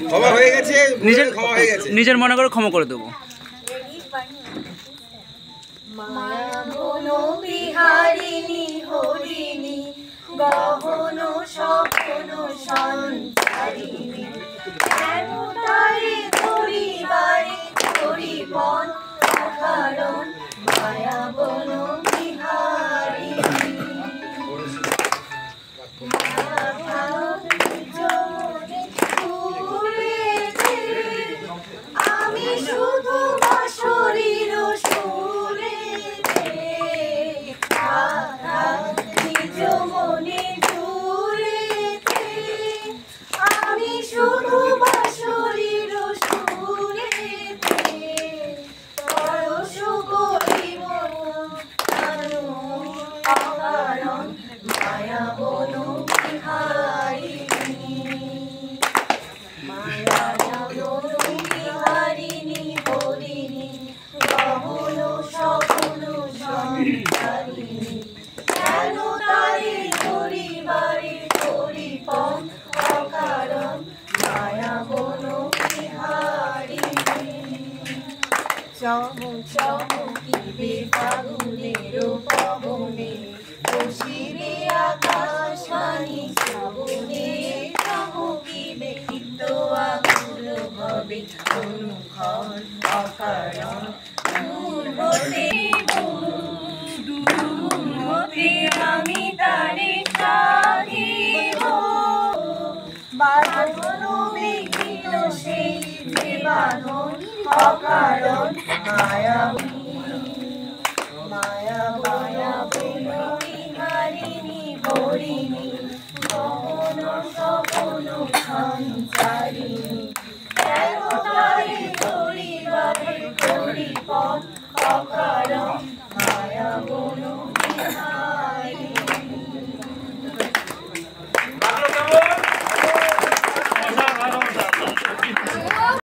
ক্ষমা হয়ে গেছে, নিজের মনে করে ক্ষমা করে দেবো। মায়া বনো বিহারিণী হরিণী গহন স্বপ্ন সঞ্চারিণী কেন তারে ধরিবারে ধরিবন অকারণ মায়া বনো বিহারিণী আমি শুধু শরীর সুরে নিজ মনে জুড়ে আমি শুধু শরীর সুরে পরশ করিব অকারণ মায়া বনো বিহারিণী মায়া বনো বিহারিণী হরিণী গহন স্বপ্ন সঞ্চারিণী কেন তারে ধরিবারে ধরিপন অকারণ মায়া বনো বিহারিণী চমকিবে ফাগুনের পবনে বসিবে আকাশবাণী শ্রাবণে চমকিবে চিত্ত আকুল হবে অনুক্ষণ অকারণ দূর হতে আমি তারে সাধিব বাঁধন বিঘ্ন সেই যে বাঁধন অকারণ মায়া মায়া মায়া বিহারিণী হরিণী গহন স্বপ্ন সঞ্চারিণী কেন তারে ধরিবারে ধরিপন অকারণ মায়া বনো বিহারিণী।